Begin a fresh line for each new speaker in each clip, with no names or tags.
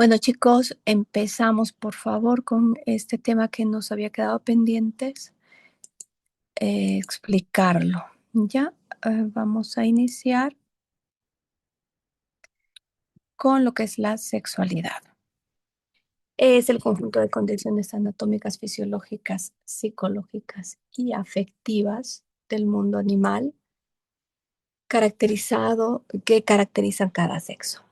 Bueno, chicos, empezamos por favor con este tema que nos había quedado pendientes, explicarlo. Ya, vamos a iniciar con lo que es la sexualidad. Es el conjunto de condiciones anatómicas, fisiológicas, psicológicas y afectivas del mundo animal que caracterizan cada sexo.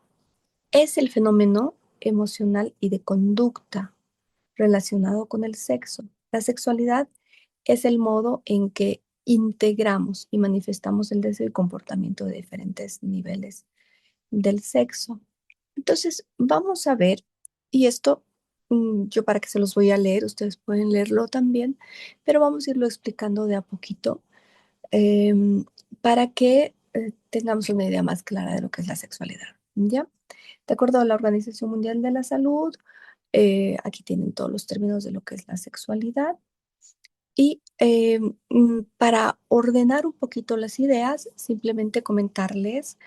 Es el fenómeno emocional y de conducta relacionado con el sexo. La sexualidad es el modo en que integramos y manifestamos el deseo y comportamiento de diferentes niveles del sexo. Entonces, vamos a ver, y esto yo para que se los voy a leer, ustedes pueden leerlo también, pero vamos a irlo explicando de a poquito em, para que tengamos una idea más clara de lo que es la sexualidad. ¿Ya? De acuerdo a la Organización Mundial de la Salud, aquí tienen todos los términos de lo que es la sexualidad. Y para ordenar un poquito las ideas, simplemente comentarles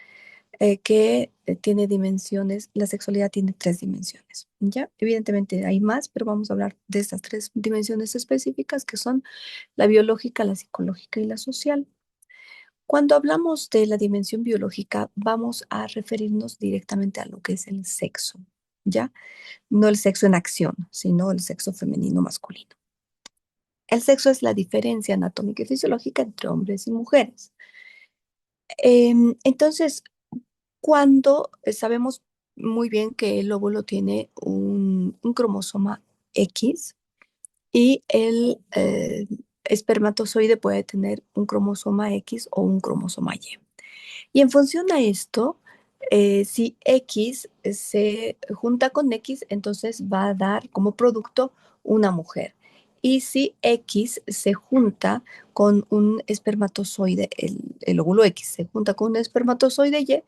que tiene dimensiones, la sexualidad tiene tres dimensiones, ¿ya? Evidentemente hay más, pero vamos a hablar de estas tres dimensiones específicas que son la biológica, la psicológica y la social. Cuando hablamos de la dimensión biológica, vamos a referirnos directamente a lo que es el sexo, ¿ya? No el sexo en acción, sino el sexo femenino masculino. El sexo es la diferencia anatómica y fisiológica entre hombres y mujeres. Entonces, cuando sabemos muy bien que el óvulo tiene un cromosoma X y el espermatozoide puede tener un cromosoma X o un cromosoma Y. Y en función a esto, si X se junta con X, entonces va a dar como producto una mujer. Y si X se junta con un espermatozoide, el óvulo X se junta con un espermatozoide Y,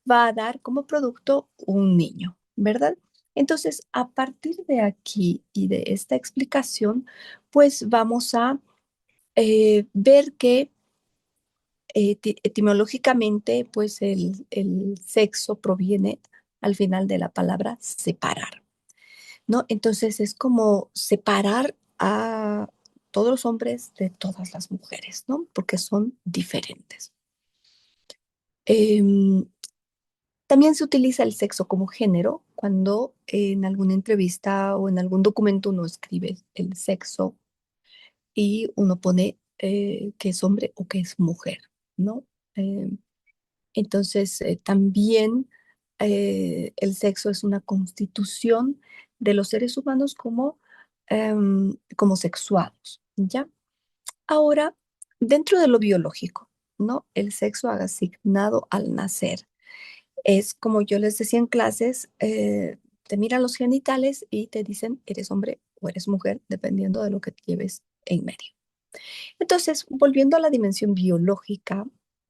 va a dar como producto un niño, ¿verdad? Entonces, a partir de aquí y de esta explicación, pues vamos a ver que etimológicamente, pues el sexo proviene al final de la palabra separar, ¿no? Entonces es como separar a todos los hombres de todas las mujeres, ¿no? Porque son diferentes. Em, También se utiliza el sexo como género cuando en alguna entrevista o en algún documento uno escribe el sexo y uno pone que es hombre o que es mujer, ¿no? Em, Entonces, también el sexo es una constitución de los seres humanos como sexuados, ¿ya? Ahora, dentro de lo biológico, ¿no? El sexo asignado al nacer es como yo les decía en clases, te miran los genitales y te dicen, eres hombre o eres mujer, dependiendo de lo que lleves en medio. Entonces, volviendo a la dimensión biológica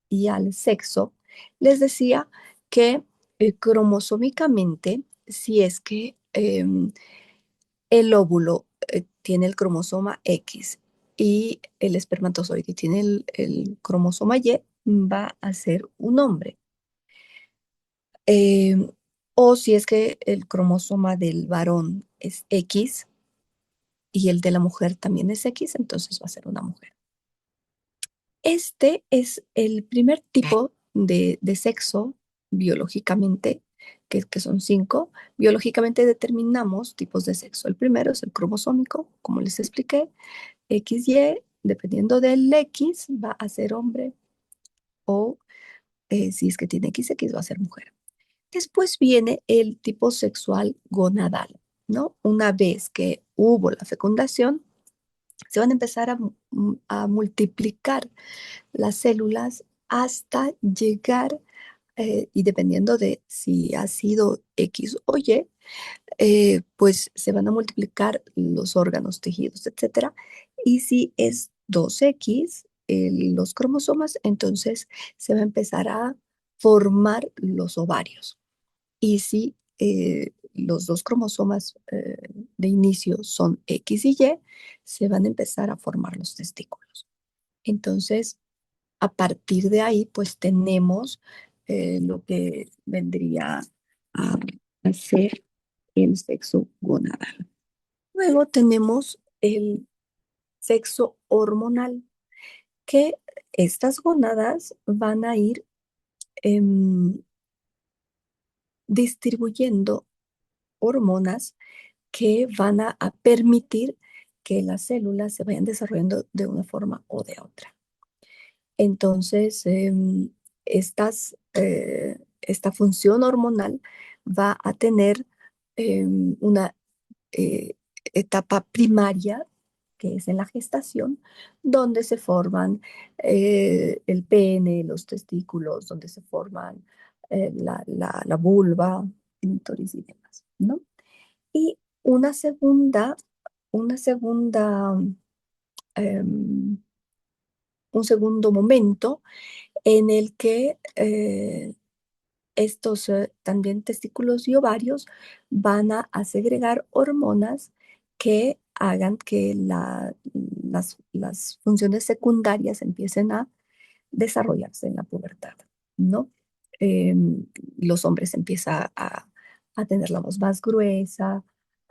y al sexo, les decía que cromosómicamente, si es que el óvulo tiene el cromosoma X y el espermatozoide tiene el cromosoma Y, va a ser un hombre. Em, o si es que el cromosoma del varón es X y el de la mujer también es X, entonces va a ser una mujer. Este es el primer tipo de sexo biológicamente, que son cinco. Biológicamente determinamos tipos de sexo. El primero es el cromosómico, como les expliqué, XY, dependiendo del X, va a ser hombre o si es que tiene XX va a ser mujer. Después viene el tipo sexual gonadal, ¿no? Una vez que hubo la fecundación, se van a empezar a multiplicar las células hasta llegar, y dependiendo de si ha sido X o Y, pues se van a multiplicar los órganos, tejidos, etcétera. Y si es 2X, los cromosomas, entonces se va a empezar a formar los ovarios. Y si los dos cromosomas de inicio son X y Y, se van a empezar a formar los testículos. Entonces, a partir de ahí, pues tenemos lo que vendría a ser el sexo gonadal. Luego tenemos el sexo hormonal, que estas gónadas van a ir em, distribuyendo hormonas que van a permitir que las células se vayan desarrollando de una forma o de otra. Entonces, esta función hormonal va a tener una eh, etapa primaria, que es en la gestación, donde se forman el pene, los testículos, donde se forman la vulva, clítoris y demás, ¿no? Y una segunda, em, un segundo momento en el que estos también testículos y ovarios van a segregar hormonas que hagan que las funciones secundarias empiecen a desarrollarse en la pubertad, ¿no? Los hombres empiezan a tener la voz más gruesa,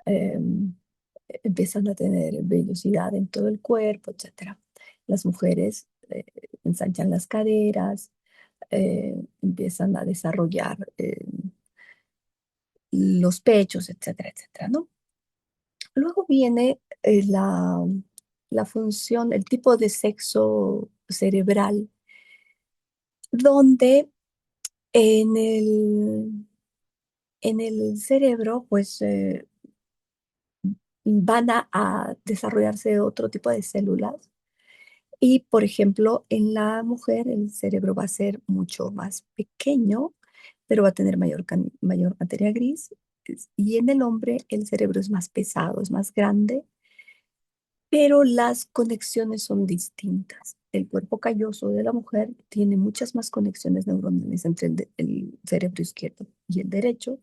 em, empiezan a tener vellosidad en todo el cuerpo, etcétera. Las mujeres ensanchan las caderas, empiezan a desarrollar los pechos, etcétera, etcétera, ¿no? Luego viene la función, el tipo de sexo cerebral, donde en en el cerebro, pues van a desarrollarse otro tipo de células. Y, por ejemplo, en la mujer el cerebro va a ser mucho más pequeño, pero va a tener mayor materia gris. Y en el hombre el cerebro es más pesado, es más grande, pero las conexiones son distintas. El cuerpo calloso de la mujer tiene muchas más conexiones neuronales entre el cerebro izquierdo y el derecho,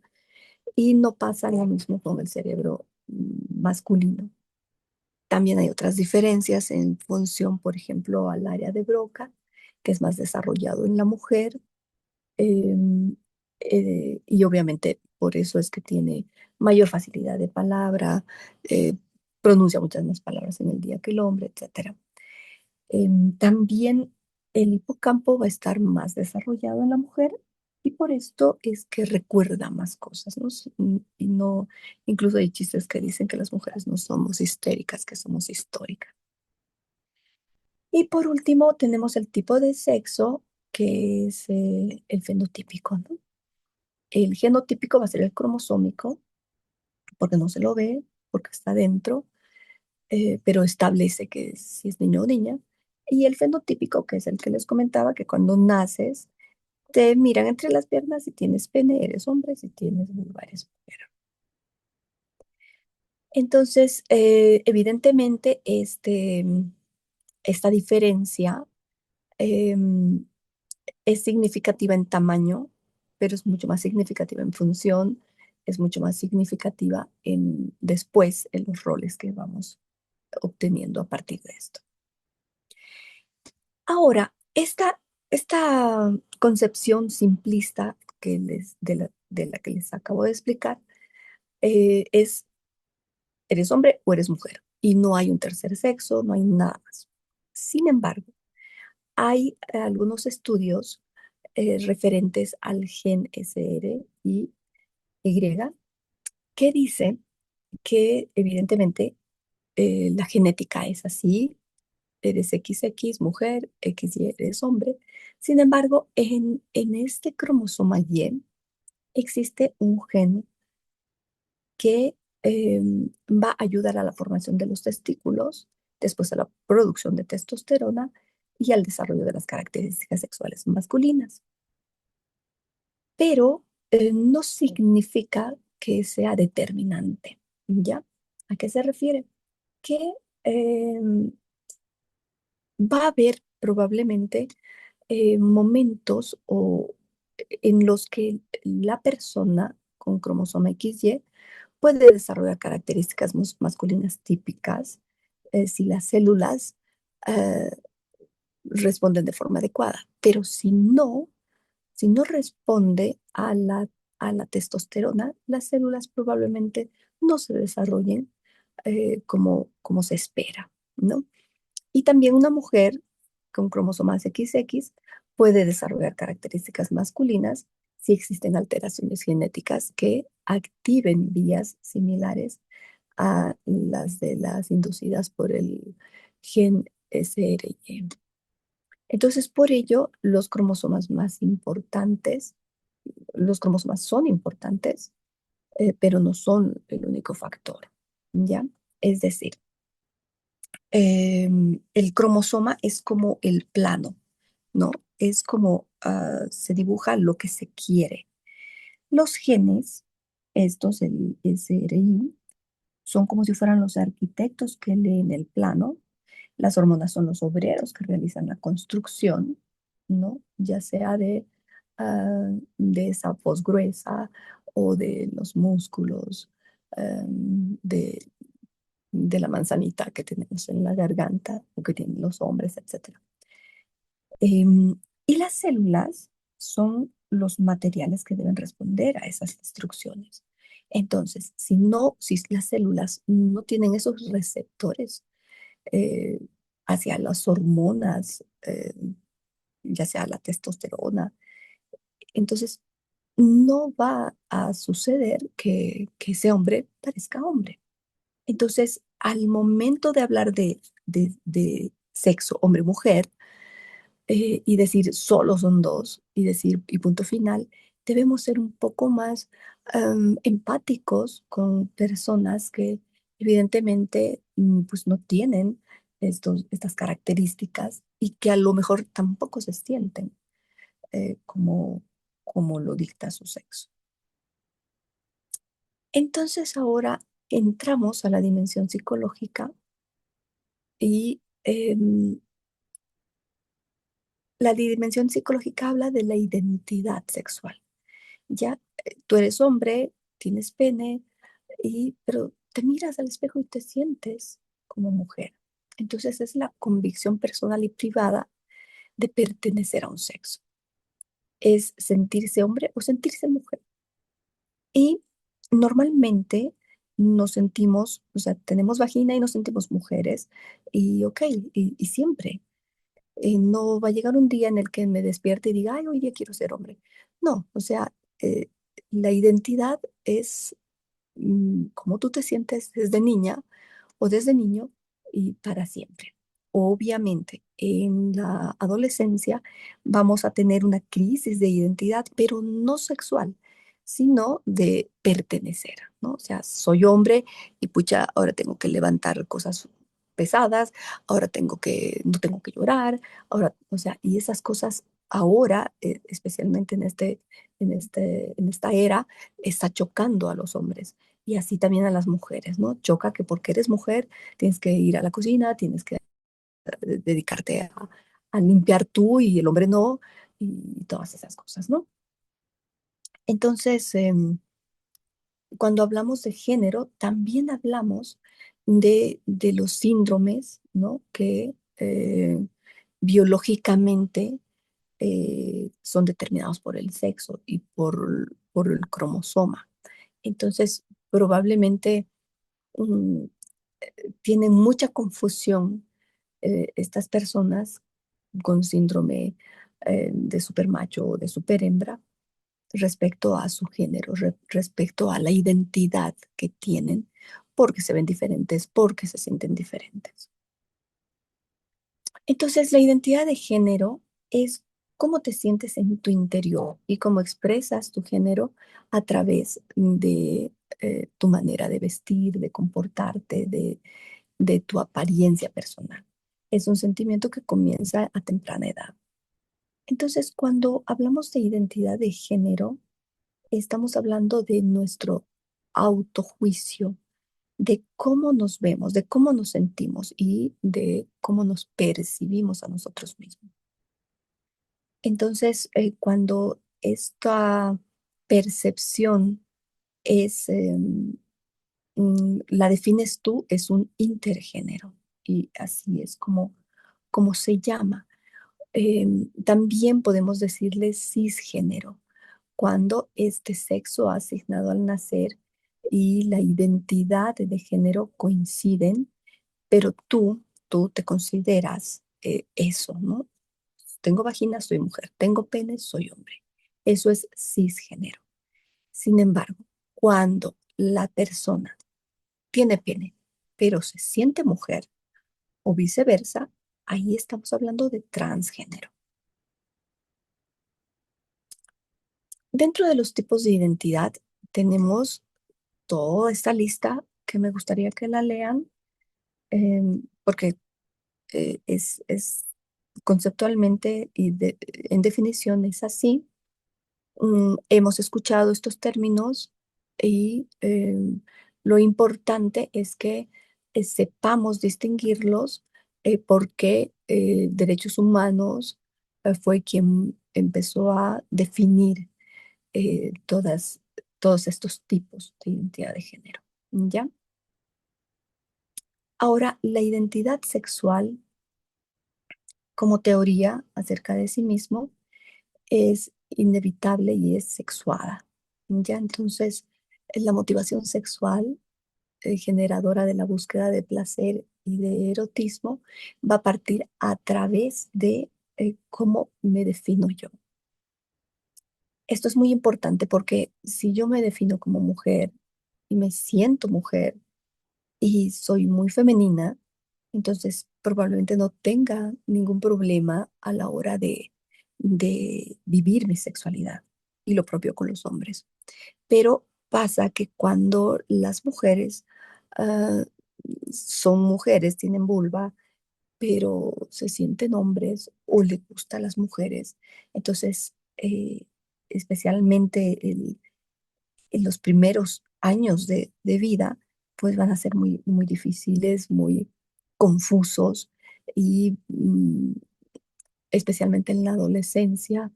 y no pasa lo mismo con el cerebro masculino. También hay otras diferencias en función, por ejemplo, al área de Broca, que es más desarrollado en la mujer, em, y obviamente por eso es que tiene mayor facilidad de palabra, eh, pronuncia muchas más palabras en el día que el hombre, etcétera. También el hipocampo va a estar más desarrollado en la mujer, y por esto es que recuerda más cosas, ¿no? Y no, incluso hay chistes que dicen que las mujeres no somos histéricas, que somos históricas. Y por último tenemos el tipo de sexo, que es el fenotípico, ¿no? El genotípico va a ser el cromosómico, porque no se lo ve, porque está dentro, pero establece que si es niño o niña. Y el fenotípico, que es el que les comentaba, que cuando naces te miran entre las piernas: si tienes pene, eres hombre; si tienes vulva, eres mujer. Entonces, evidentemente, esta diferencia em, es significativa en tamaño, pero es mucho más significativa en función, es mucho más significativa después en los roles que vamos obteniendo a partir de esto. Ahora, esta concepción simplista de la que les acabo de explicar, es: eres hombre o eres mujer, y no hay un tercer sexo, no hay nada más. Sin embargo, hay algunos estudios referentes al gen SRY, que dice que evidentemente la genética es así: eres XX mujer, XY eres hombre. Sin embargo, en este cromosoma Y existe un gen que va a ayudar a la formación de los testículos, después a la producción de testosterona y al desarrollo de las características sexuales masculinas. Pero no significa que sea determinante, ¿ya? ¿A qué se refiere? Que va a haber probablemente momentos en los que la persona con cromosoma XY puede desarrollar características masculinas típicas, si las células eh, responden de forma adecuada. Pero si no responde a la testosterona, las células probablemente no se desarrollen como se espera, ¿no? Y también una mujer con cromosomas XX puede desarrollar características masculinas si existen alteraciones genéticas que activen vías similares a las de las inducidas por el gen SRY. Entonces, por ello, los cromosomas más importantes, los cromosomas son importantes, pero no son el único factor, ¿ya? Es decir, el cromosoma es como el plano, ¿no? Es como se dibuja lo que se quiere. Los genes, estos, el SRY, son como si fueran los arquitectos que leen el plano. Las hormonas son los obreros que realizan la construcción, ¿no? Ya sea de esa voz gruesa o de los músculos, de la manzanita que tenemos en la garganta o que tienen los hombres, etcétera. Y las células son los materiales que deben responder a esas instrucciones. Entonces, si las células no tienen esos receptores eh, hacia las hormonas, ya sea la testosterona, entonces no va a suceder que ese hombre parezca hombre. Entonces, al momento de hablar de sexo, hombre-mujer, y decir solo son dos, y decir y punto final, debemos ser un poco más empáticos con personas que evidentemente pues no tienen estas características y que a lo mejor tampoco se sienten como lo dicta su sexo. Entonces ahora entramos a la dimensión psicológica y la dimensión psicológica habla de la identidad sexual. Ya tú eres hombre, tienes pene, pero te miras al espejo y te sientes como mujer. Entonces es la convicción personal y privada de pertenecer a un sexo. Es sentirse hombre o sentirse mujer. Y normalmente nos sentimos, o sea, tenemos vagina y nos sentimos mujeres. Y ok, y siempre. No va a llegar un día en el que me despierte y diga, ay, hoy día quiero ser hombre. No, o sea, la identidad es cómo tú te sientes desde niña o desde niño y para siempre. Obviamente, en la adolescencia vamos a tener una crisis de identidad, pero no sexual, sino de pertenecer, ¿no? O sea, soy hombre y pucha, ahora tengo que levantar cosas pesadas, ahora no tengo que llorar, ahora, o sea, y esas cosas ahora, especialmente en esta era, está chocando a los hombres y así también a las mujeres, ¿no? Choca que porque eres mujer tienes que ir a la cocina, tienes que dedicarte a limpiar tú y el hombre no, y todas esas cosas, ¿no? Entonces, cuando hablamos de género, también hablamos de los síndromes, ¿no? Que biológicamente son determinados por el sexo y por el cromosoma. Entonces, probablemente mm, tienen mucha confusión estas personas con síndrome de supermacho o de superhembra respecto a su género, respecto a la identidad que tienen, porque se ven diferentes, porque se sienten diferentes. Entonces, la identidad de género es cómo te sientes en tu interior y cómo expresas tu género a través de tu manera de vestir, de comportarte, de tu apariencia personal. Es un sentimiento que comienza a temprana edad. Entonces, cuando hablamos de identidad de género, estamos hablando de nuestro autojuicio, de cómo nos vemos, de cómo nos sentimos y de cómo nos percibimos a nosotros mismos. Entonces, cuando esta percepción es, la defines tú, es un intergénero y así es como se llama. También podemos decirle cisgénero cuando este sexo asignado al nacer y la identidad de género coinciden, pero tú te consideras eso, ¿no? Tengo vagina, soy mujer. Tengo pene, soy hombre. Eso es cisgénero. Sin embargo, cuando la persona tiene pene, pero se siente mujer o viceversa, ahí estamos hablando de transgénero. Dentro de los tipos de identidad tenemos toda esta lista que me gustaría que la lean, porque es conceptualmente y en definición es así. Hemos escuchado estos términos y lo importante es que sepamos distinguirlos porque derechos humanos fue quien empezó a definir todos estos tipos de identidad de género. ¿Ya? Ahora, la identidad sexual como teoría acerca de sí mismo es inevitable y es sexuada. ¿Ya? Entonces, la motivación sexual generadora de la búsqueda de placer y de erotismo va a partir a través de cómo me defino yo. Esto es muy importante porque si yo me defino como mujer y me siento mujer y soy muy femenina, entonces probablemente no tenga ningún problema a la hora de vivir mi sexualidad y lo propio con los hombres. Pero pasa que cuando las mujeres ah, son mujeres, tienen vulva, pero se sienten hombres o les gustan las mujeres, entonces especialmente en los primeros años de vida, pues van a ser muy, muy difíciles, muy confusos y especialmente en la adolescencia,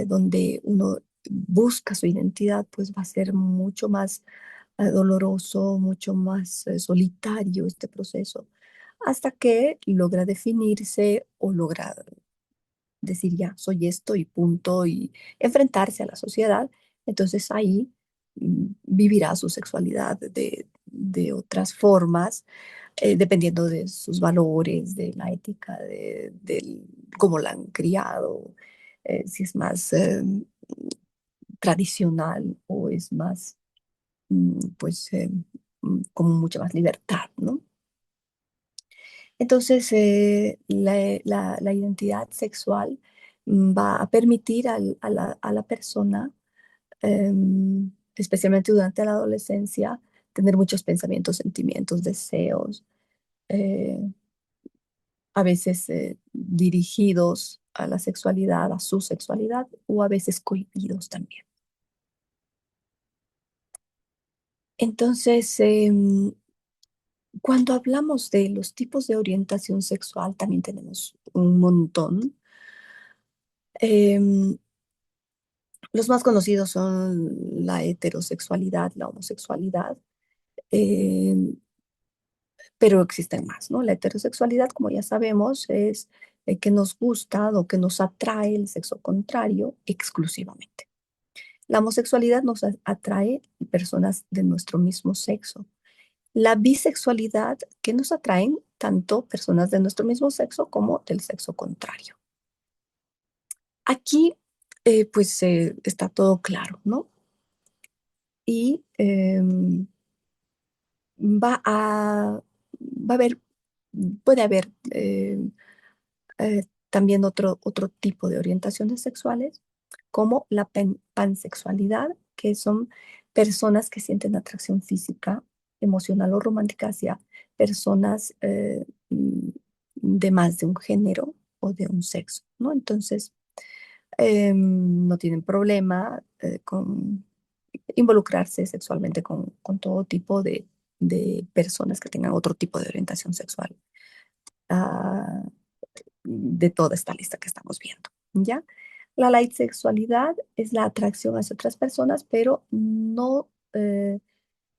donde uno busca su identidad, pues va a ser mucho más doloroso, mucho más solitario este proceso, hasta que logra definirse o logra decir ya, soy esto y punto, y enfrentarse a la sociedad. Entonces ahí vivirá su sexualidad de otras formas, dependiendo de sus valores, de la ética, del cómo la han criado, si es más tradicional o es más, pues, con mucha más libertad, ¿no? Entonces, la identidad sexual va a permitir a la persona, especialmente durante la adolescencia, tener muchos pensamientos, sentimientos, deseos, eh, a veces dirigidos a la sexualidad, a su sexualidad, o a veces cohibidos también. Entonces, cuando hablamos de los tipos de orientación sexual, también tenemos un montón. Em, los más conocidos son la heterosexualidad, la homosexualidad, em, pero existen más, ¿no? La heterosexualidad, como ya sabemos, es que nos gusta o que nos atrae el sexo contrario exclusivamente. La homosexualidad nos atrae personas de nuestro mismo sexo. La bisexualidad, que nos atraen tanto personas de nuestro mismo sexo como del sexo contrario. Aquí, pues, está todo claro, ¿no? Y va a haber, puede haber también otro tipo de orientaciones sexuales, como la pansexualidad, que son personas que sienten atracción física, emocional o romántica hacia personas de más de un género o de un sexo, ¿no? Entonces, no tienen problema con involucrarse sexualmente con todo tipo de personas que tengan otro tipo de orientación sexual, ah, de toda esta lista que estamos viendo, ¿ya? La light sexualidad es la atracción hacia otras personas, pero no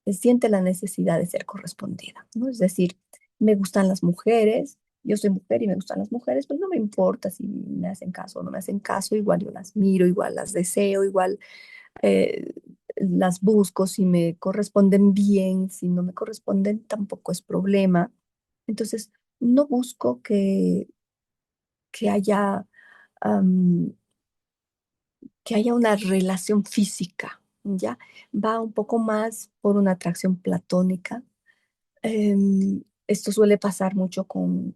siente la necesidad de ser correspondida, ¿no? Es decir, me gustan las mujeres, yo soy mujer y me gustan las mujeres, pues no me importa si me hacen caso o no me hacen caso, igual yo las miro, igual las deseo, igual eh, las busco, si me corresponden bien, si no me corresponden tampoco es problema. Entonces, no busco que haya, am, que haya una relación física, ¿ya? Va un poco más por una atracción platónica. Esto suele pasar mucho con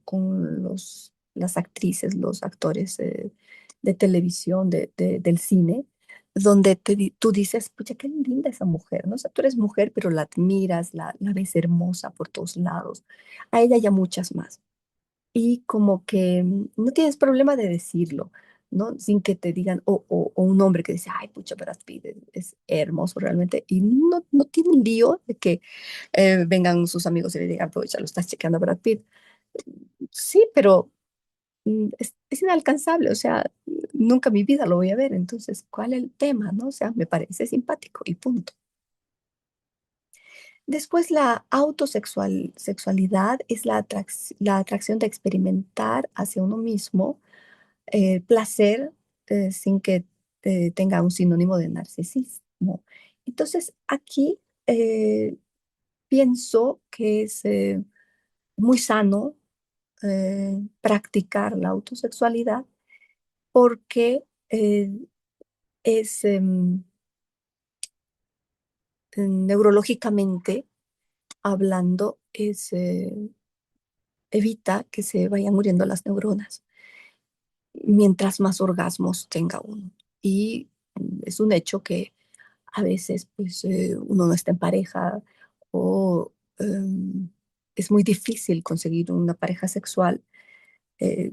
las actrices, los actores de televisión, del cine, donde tú dices, pucha, qué linda esa mujer, ¿no? O sea, tú eres mujer, pero la admiras, la ves hermosa por todos lados. A ella y a muchas más. Y como que no tienes problema de decirlo, ¿no? Sin que te digan, o un hombre que dice, ay, pucha, Brad Pitt es hermoso realmente, y no tiene un lío de que vengan sus amigos y le digan, pues ya lo estás chequeando a Brad Pitt. Sí, pero es inalcanzable, o sea, nunca en mi vida lo voy a ver, entonces, ¿cuál es el tema, no? O sea, me parece simpático y punto. Después, la sexualidad es la atracción de experimentar hacia uno mismo placer sin que tenga un sinónimo de narcisismo. Entonces, aquí pienso que es muy sano practicar la autosexualidad porque es neurológicamente hablando, evita que se vayan muriendo las neuronas mientras más orgasmos tenga uno. Y es un hecho que a veces pues uno no está en pareja o es muy difícil conseguir una pareja sexual. Eh,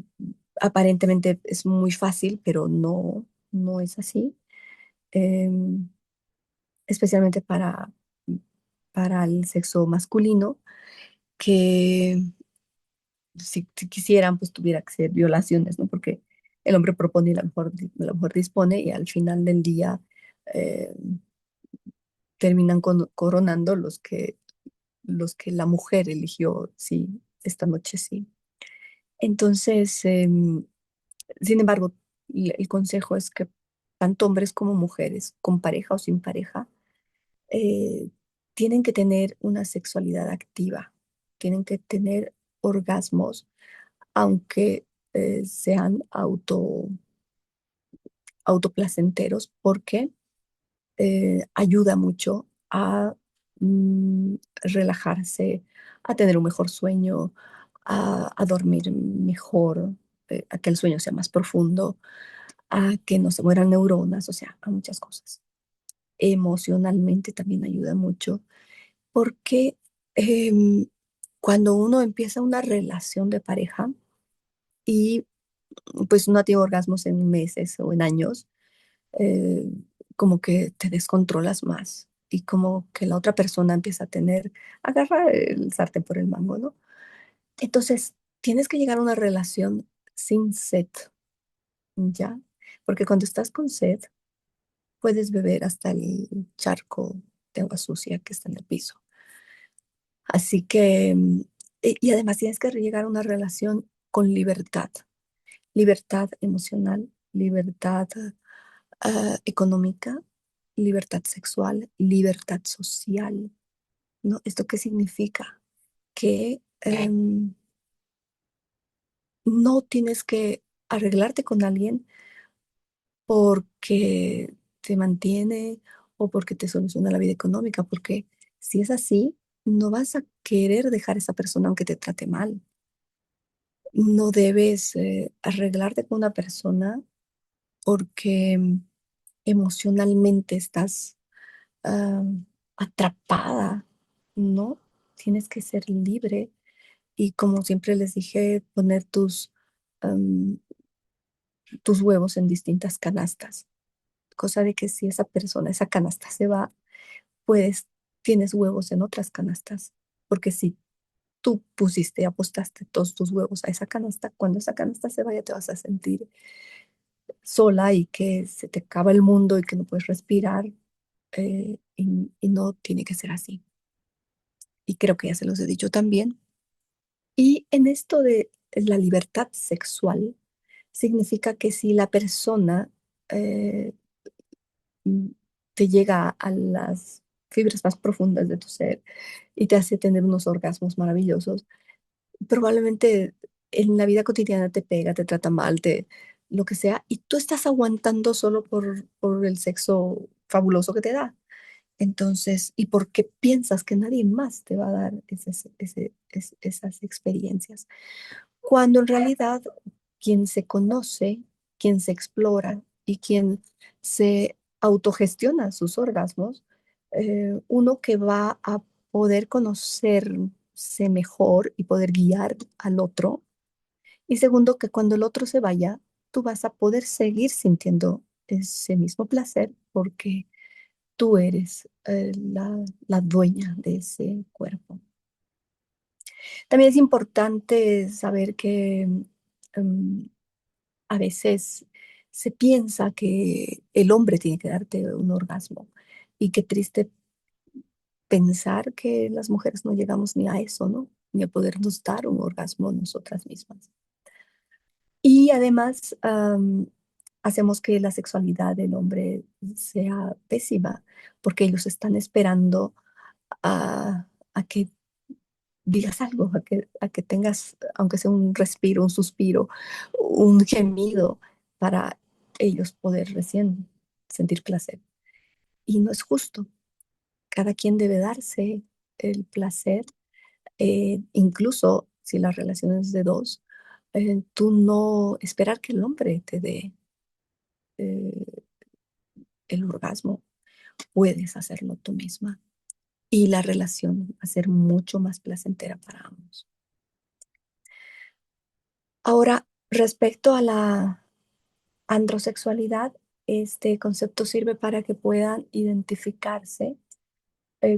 Aparentemente es muy fácil, pero no es así. Em, Especialmente para el sexo masculino, que si quisieran, pues tuviera que ser violaciones, ¿no? Porque el hombre propone y la mujer dispone y al final del día eh, terminan coronando los que la mujer eligió, sí, esta noche sí. Entonces, sin embargo, el consejo es que tanto hombres como mujeres, con pareja o sin pareja, eh, tienen que tener una sexualidad activa, tienen que tener orgasmos, aunque sean autoplacenteros, porque ayuda mucho a relajarse, a tener un mejor sueño, a dormir mejor, a que el sueño sea más profundo, a que no se mueran neuronas, o sea, a muchas cosas. Emocionalmente también ayuda mucho porque em, cuando uno empieza una relación de pareja y pues no tiene orgasmos en meses o en años, eh, como que te descontrolas más y como que la otra persona empieza a agarrar el sartén por el mango, ¿no? Entonces, tienes que llegar a una relación sin sed, ¿ya? Porque cuando estás con sed, puedes beber hasta el charco de agua sucia que está en el piso. Así que, y además tienes que llegar a una relación con libertad emocional, libertad económica, libertad sexual, libertad social, ¿no? ¿Esto qué significa? Que no tienes que arreglarte con alguien porque te mantiene o porque te soluciona la vida económica, porque si es así, no vas a querer dejar a esa persona aunque te trate mal. No debes arreglarte con una persona porque emocionalmente estás ah, atrapada, ¿no? Tienes que ser libre y como siempre les dije, poner tus huevos en distintas canastas, cosa de que si esa persona, esa canasta se va, pues tienes huevos en otras canastas, porque si tú pusiste, apostaste todos tus huevos a esa canasta, cuando esa canasta se vaya te vas a sentir sola y que se te acaba el mundo y que no puedes respirar y no tiene que ser así. Y creo que ya se los he dicho también. Y en esto la libertad sexual significa que si la persona eh, mm, te llega a las fibras más profundas de tu ser y te hace tener unos orgasmos maravillosos, probablemente en la vida cotidiana te pega, te trata mal, lo que sea, y tú estás aguantando solo por el sexo fabuloso que te da. Entonces, y porque piensas que nadie más te va a dar esas experiencias, cuando en realidad quien se conoce, quien se explora y quien se autogestiona sus orgasmos, uno que va a poder conocerse mejor y poder guiar al otro. Y segundo, que cuando el otro se vaya, tú vas a poder seguir sintiendo ese mismo placer porque tú eres la dueña de ese cuerpo. También es importante saber que em, a veces se piensa que el hombre tiene que darte un orgasmo y qué triste pensar que las mujeres no llegamos ni a eso, ¿no? Ni a podernos dar un orgasmo nosotras mismas. Y además hacemos que la sexualidad del hombre sea pésima porque ellos están esperando a que digas algo, a que tengas, aunque sea un respiro, un suspiro, un gemido, para ellos poder recién sentir placer. Y no es justo. Cada quien debe darse el placer, incluso si la relación es de dos, tú no esperar que el hombre te dé eh, el orgasmo, puedes hacerlo tú misma. Y la relación va a ser mucho más placentera para ambos. Ahora, respecto a la androsexualidad, este concepto sirve para que puedan identificarse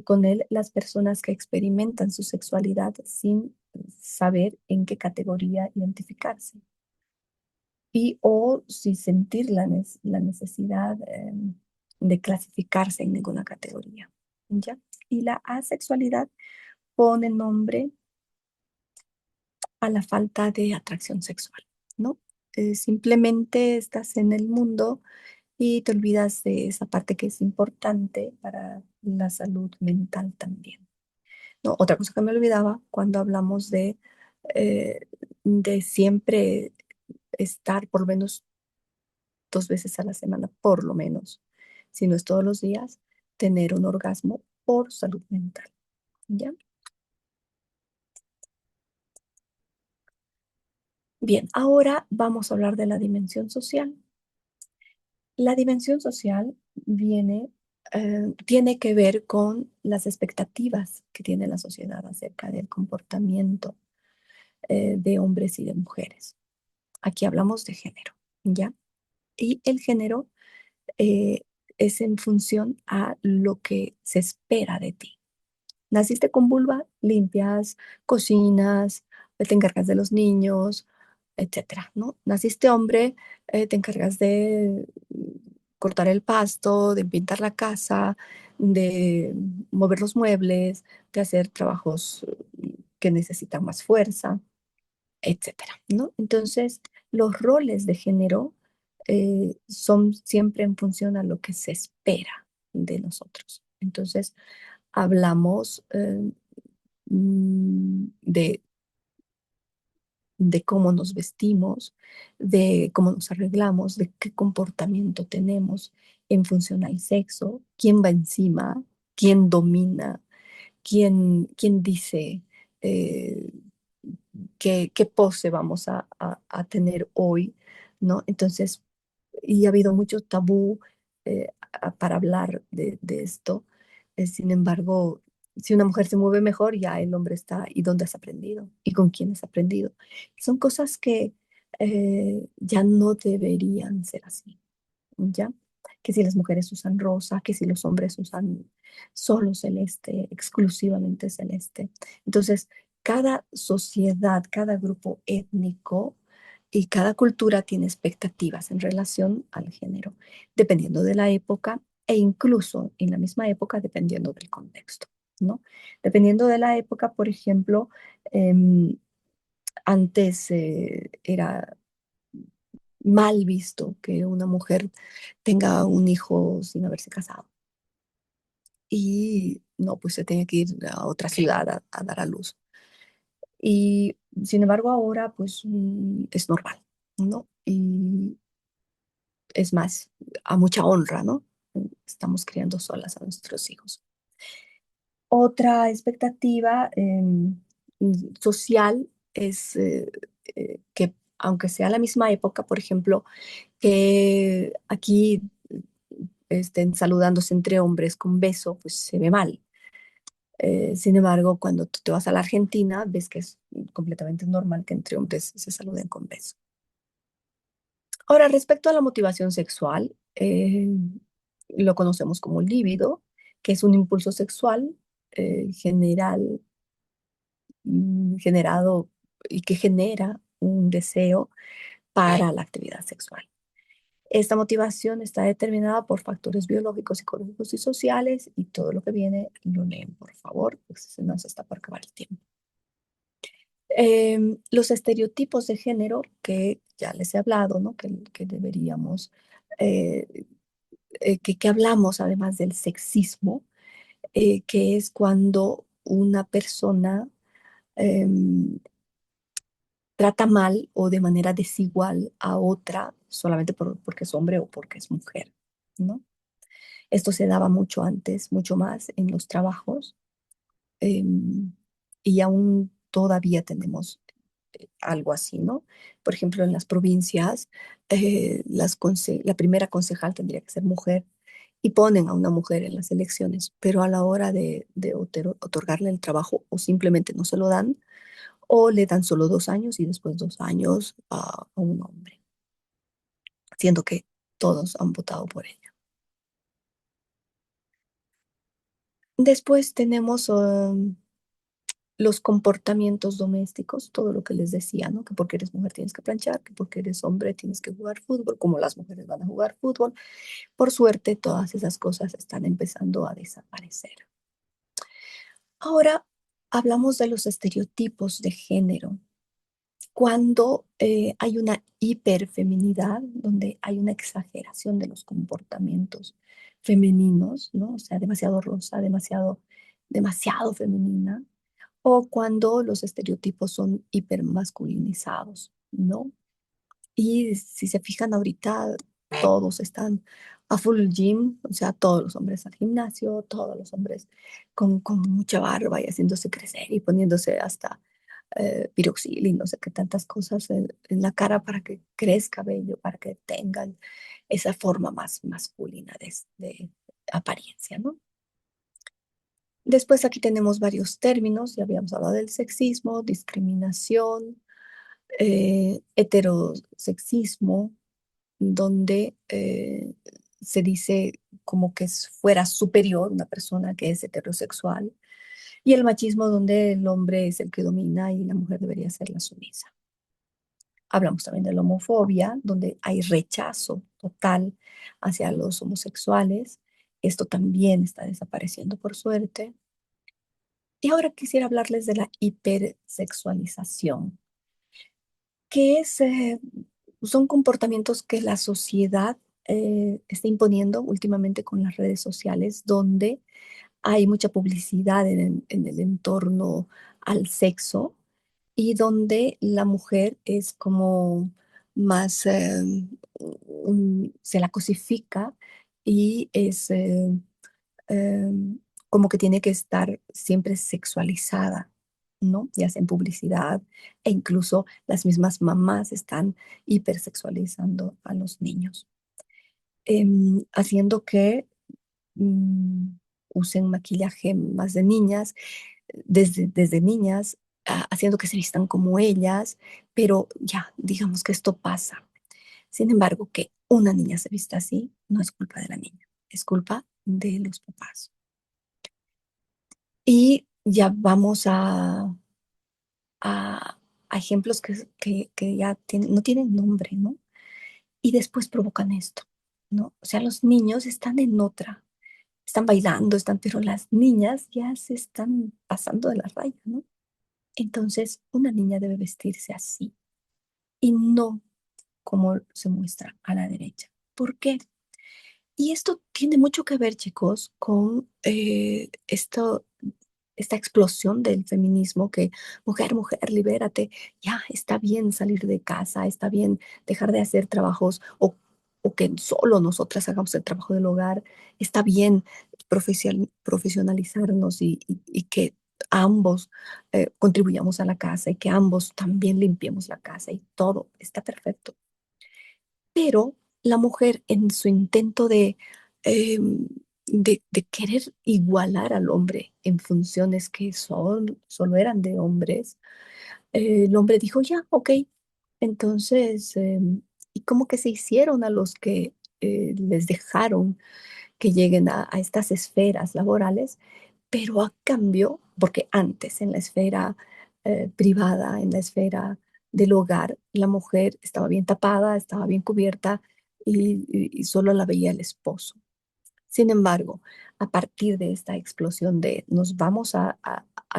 con él las personas que experimentan su sexualidad sin saber en qué categoría identificarse y o sin sentir la necesidad de clasificarse en ninguna categoría. ¿Ya? Y la asexualidad pone nombre a la falta de atracción sexual, ¿no? Simplemente estás en el mundo y te olvidas de esa parte que es importante para la salud mental también. No, otra cosa que me olvidaba cuando hablamos de siempre estar por lo menos 2 veces a la semana, por lo menos, si no es todos los días, tener un orgasmo por salud mental, ¿ya? Bien, ahora vamos a hablar de la dimensión social. La dimensión social tiene que ver con las expectativas que tiene la sociedad acerca del comportamiento de hombres y de mujeres. Aquí hablamos de género, ¿ya? Y el género eh, es en función a lo que se espera de ti. Naciste con vulva, limpias, cocinas, te encargas de los niños, etcétera, ¿no? Naciste hombre, te encargas de cortar el pasto, de pintar la casa, de mover los muebles, de hacer trabajos que necesitan más fuerza, etcétera, ¿no? Entonces, los roles de género son siempre en función a lo que se espera de nosotros. Entonces, hablamos de cómo nos vestimos, de cómo nos arreglamos, de qué comportamiento tenemos en función al sexo, quién va encima, quién domina, quién dice eh, qué pose vamos a tener hoy, ¿no? Entonces, y ha habido mucho tabú para hablar de esto. Sin embargo, si una mujer se mueve mejor, ya el hombre está, ¿y dónde has aprendido? ¿Y con quién has aprendido? Son cosas que ya no deberían ser así, ¿ya? Que si las mujeres usan rosa, que si los hombres usan solo celeste, exclusivamente celeste. Entonces, cada sociedad, cada grupo étnico y cada cultura tiene expectativas en relación al género, dependiendo de la época e incluso en la misma época dependiendo del contexto, ¿no? Dependiendo de la época, por ejemplo, em, Antes era mal visto que una mujer tenga un hijo sin haberse casado. Y no, pues se tenía que ir a otra ciudad a dar a luz. Y sin embargo ahora pues es normal, ¿no? Y es más, a mucha honra, ¿no? Estamos criando solas a nuestros hijos. Otra expectativa social es que aunque sea la misma época, por ejemplo, que aquí estén saludándose entre hombres con beso, pues se ve mal. Sin embargo, cuando tú te vas a la Argentina, ves que es completamente normal que entre hombres se saluden con beso. Ahora, respecto a la motivación sexual, lo conocemos como líbido, que es un impulso sexual general, generado y que genera un deseo para la actividad sexual. Esta motivación está determinada por factores biológicos, psicológicos y sociales, y todo lo que viene lo leen, por favor, pues se nos está por acabar el tiempo. Los estereotipos de género que ya les he hablado, ¿no? Que deberíamos, eh, que hablamos además del sexismo, que es cuando una persona em, trata mal o de manera desigual a otra solamente porque es hombre o porque es mujer, ¿no? Esto se daba mucho antes, mucho más en los trabajos, em, y aún todavía tenemos algo así, ¿no? Por ejemplo, en las provincias, la primera concejal tendría que ser mujer y ponen a una mujer en las elecciones, pero a la hora de otorgarle el trabajo o simplemente no se lo dan o le dan solo 2 años y después 2 años a un hombre, siendo que todos han votado por ella. Después tenemos los comportamientos domésticos, todo lo que les decía, ¿no? Que porque eres mujer tienes que planchar, que porque eres hombre tienes que jugar fútbol, como las mujeres van a jugar fútbol. Por suerte, todas esas cosas están empezando a desaparecer. Ahora hablamos de los estereotipos de género. Cuando hay una hiperfeminidad, donde hay una exageración de los comportamientos femeninos, ¿no? O sea, demasiado rosa, demasiado femenina, o cuando los estereotipos son hipermasculinizados, ¿no? Y si se fijan ahorita, todos están a full gym, o sea, todos los hombres al gimnasio, todos los hombres con mucha barba y haciéndose crecer y poniéndose hasta piroxil y no sé qué tantas cosas en la cara para que crezca cabello, para que tengan esa forma más masculina de apariencia, ¿no? Después aquí tenemos varios términos, ya habíamos hablado del sexismo, discriminación, heterosexismo, donde se dice como que fuera superior una persona que es heterosexual, y el machismo donde el hombre es el que domina y la mujer debería ser la sumisa. Hablamos también de la homofobia, donde hay rechazo total hacia los homosexuales. Esto también está desapareciendo por suerte. Y ahora quisiera hablarles de la hipersexualización, que son comportamientos que la sociedad está imponiendo últimamente con las redes sociales, donde hay mucha publicidad en el entorno al sexo y donde la mujer es como más, se la cosifica y es eh, como que tiene que estar siempre sexualizada, ¿no? Ya sea en publicidad e incluso las mismas mamás están hipersexualizando a los niños, haciendo que mm, usen maquillaje más de niñas, desde niñas, haciendo que se vistan como ellas, pero ya, digamos que esto pasa. Sin embargo, que una niña se vista así no es culpa de la niña, es culpa de los papás. Y ya vamos a, a ejemplos que ya no tienen nombre, ¿no? Y después provocan esto, ¿no? O sea, los niños están en otra, están bailando, pero las niñas ya se están pasando de la raya, ¿no? Entonces, una niña debe vestirse así y no como se muestra a la derecha. ¿Por qué? Y esto tiene mucho que ver, chicos, con esta explosión del feminismo que mujer, mujer, libérate, ya está bien salir de casa, está bien dejar de hacer trabajos o que solo nosotras hagamos el trabajo del hogar, está bien profesionalizarnos y que ambos contribuyamos a la casa y que ambos también limpiemos la casa y todo está perfecto. Pero la mujer en su intento de querer igualar al hombre en funciones que solo eran de hombres, el hombre dijo, ya, ok. Entonces, y como que se hicieron a los que les dejaron que lleguen a estas esferas laborales, pero a cambio, porque antes en la esfera privada, en la esfera del hogar, la mujer estaba bien tapada, estaba bien cubierta y solo la veía el esposo. Sin embargo, a partir de esta explosión de nos vamos a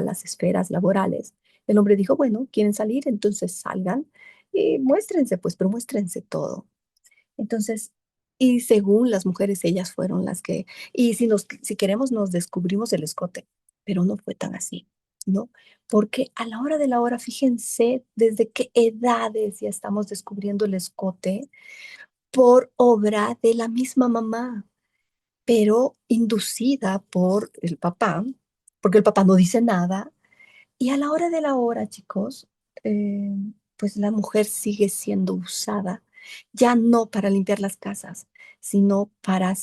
las esferas laborales, el hombre dijo, bueno, quieren salir, entonces salgan y muéstrense, pues, pero muéstrense todo. Entonces, y según las mujeres, ellas fueron las que, y si queremos, nos descubrimos el escote, pero no fue tan así, ¿no? Porque a la hora de la hora, fíjense desde qué edades ya estamos descubriendo el escote por obra de la misma mamá, pero inducida por el papá, porque el papá no dice nada, y a la hora de la hora, chicos, eh, pues la mujer sigue siendo usada, ya no para limpiar las casas, sino para